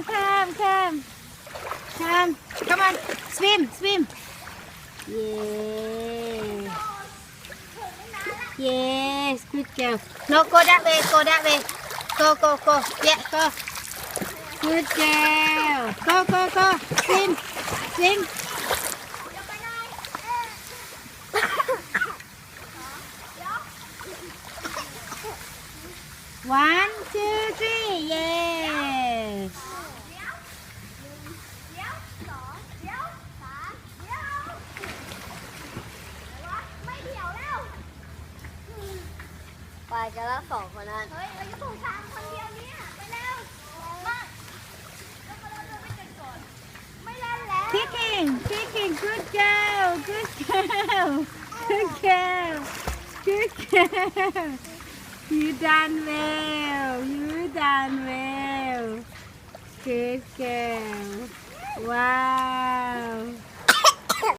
come. Come on, swim. Yeah. Yes, good girl. No, go that way. Go. Yeah, go. Good girl. Go. Swim. One, two, three. Yes. ไปกันแล้วสองคนนั้น เฮ้ยเราจะส่งทางคนเดียวเนี่ยไปแล้วมาแล้วก็เราเดินไปกันก่อนไม่เล่นแล้ว Kicking. Good girl. You done well. Good girl. Wow.